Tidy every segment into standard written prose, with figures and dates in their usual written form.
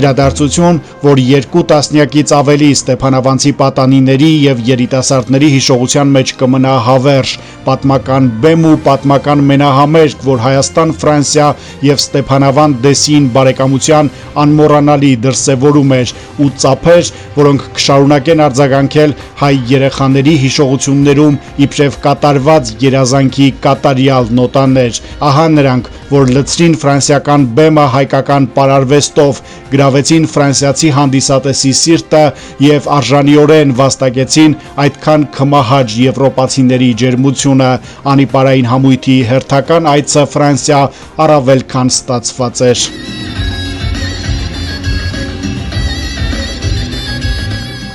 իրադարձություն, որ 2 տասնյակից ավելի ստեփանավանցի պատանիների եւ երիտասարդների հիշողության մեջ կմնա հավերժ, պատմական բեմ ու պատմական մենահամերգ, որ Հայաստան-Ֆրանսիա եւ Ստեփանավանդ դեսին բարեկամության անմոռանալի դրսեւորում էր ու ծափեր, որոնք կշարունակեն արձագանքել հայ երեխաների հիշողություններում իբրև կատարված երազանքի կատարյալ նոտաներ։ Ահա նրանք, որ լցրին ֆրանսիական բեմը հայկական պարարվեստով, գրավեցին ֆրանսիացի հանդիսատեսի սիրտը եւ արժանիորեն վաստակեցին այդքան քմահաճ եվրոպացիների ջերմությունը։ Անիպարային համույթի հերթական այցը Ֆրանսիա առավել քան ստացված էր։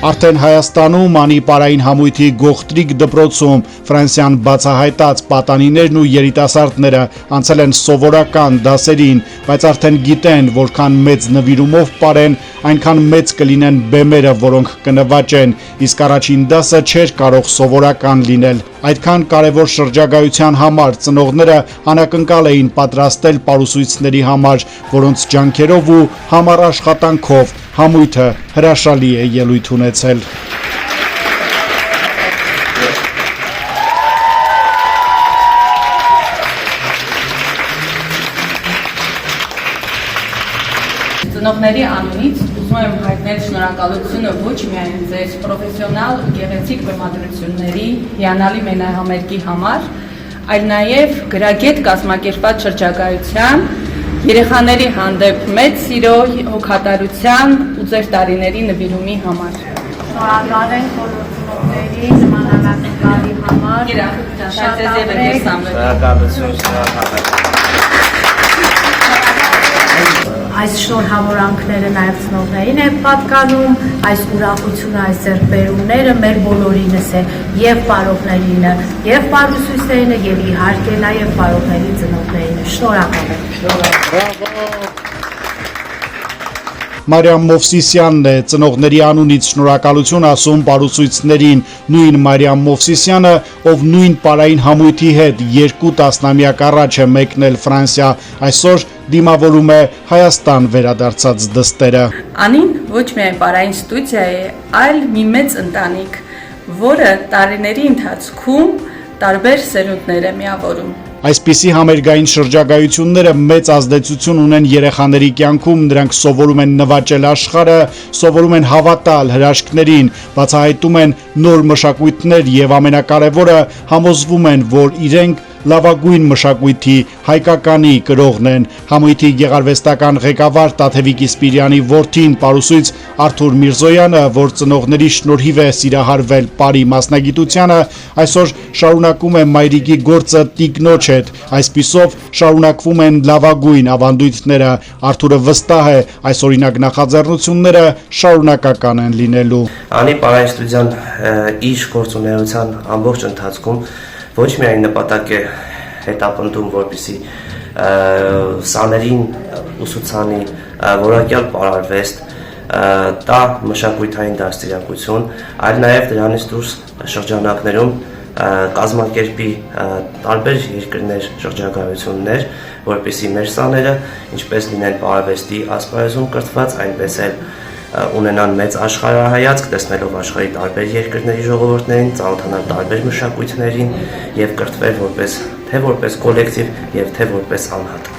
Արդեն Հայաստանում անիպարային համույթի գողտրիկ դպրոցում Ֆրանսիան բացահայտած պատանիներն ու երիտասարդները անցել են սովորական դասերին, բայց արդեն գիտեն, որքան մեծ նվիրումով պարեն, այնքան մեծ կլինեն բեմերը, որոնք կնվաճեն, իսկ առաջին դասը չէր կարող սովորական լինել։ Այդքան կարևոր շրջագայության համար ծնողները անակնկալ էին պատրաստել պարուսույցների համար, որոնց ջանքերով ու համառ աշխատանքով համույթը հրաշալի է ելույթ ունեցել։ Ծնողների անունից ուզում եմ հայտնել շնորհակալությունը ոչ միայն ձեր պրոֆեսիոնալ ու գեղեցիկ բեմադրությունների, հիանալի մենահամերգի համար, այլ նաև գրագետ կազմակերպված շրջագայության, երեխաների հանդեպ մեծ սիրո, հոգատարության ու ձեր տարիների նվիրումի համար։ Շնորհակալ ենք բոլոր ծնողների նմանանակալի համար։ Շնորհակալություն։ Այս շնորհավորանքները նաև ծնողներին է պատկանում, այս ուրախությունը, այս ձեռքբերումները մեր բոլորինս է, եւ պարողներինը, եւ պարուսույցներինը, եւ իհարկե նաև պարողների ծնողներինը։ Շնորհակալ եմ։ Մարիամ Մովսիսյանն է ծնողների անունից շնորհակալություն ասում պարուսույցներին, նույն Մարիամ Մովսիսյանը, ով նույն պարային համույթի հետ 2 տասնամյակ առաջ է մեկնել Ֆրանսիա, այսօր դիմավորում է Հայաստան վերադարձած դստերը։ Անին ոչ միայն պարային ստուդիա է, այլ մի մեծ ընտանիք, որը տարիների ընթացքում տարբեր սերունդներ է միավորում։ Այսպիսի համերգային շրջագայությունները մեծ ազդեցություն ունեն երեխաների կյանքում, նրանք սովորում են նվաճել աշխարհը, սովորում են հավատալ հրաշքներին, բացահայտում են նոր մշակույթներ եւ ամենակարևորը համոզվում են, որ իրենք լավագույն մշակույթի հայկականի կրողն են։ Համույթի գեղարվեստական ղեկավար Տաթևիկ Իսպիրյանի որդին պարուսույց Արթուր Միրզոյանը, որ ծնողների շնորհիվ է սիրահարվել պարի մասնագիտությանը, այսօր շարունակում է մայրիկի գործը տիկնոջ հետ, այսպիսով շարունակվում են լավագույն ավանդույթները։ Արթուրը վստահ է, այսօրինակ նախաձեռնությունները շարունակական են լինելու։ Անի պարային ստուդիան իր գործունեության ամբողջ ընթացքում ոչ միայն նպատակ է հետապնդում, որպեսզի սաներին ուսուցանի որակյալ պարարվեստ, տա մշակույթային դաստիարակություն, այլ նաև դրանից դուրս շրջանակներում կազմակերպի տարբեր երկրներ շրջագայություններ, որպեսզի մեր սաները ինչպես լինեն պարարվեստի ասպարեզում կրթված, այնպես էլ ունենան մեծ աշխարհայացք, տեսնելով աշխարհի տարբեր երկրների ժողովուրդներին, ծանոթանալ տարբեր մշակույթներին եւ կրթվել որպես թե որպես կոլեկտիվ եւ թե որպես անհատ։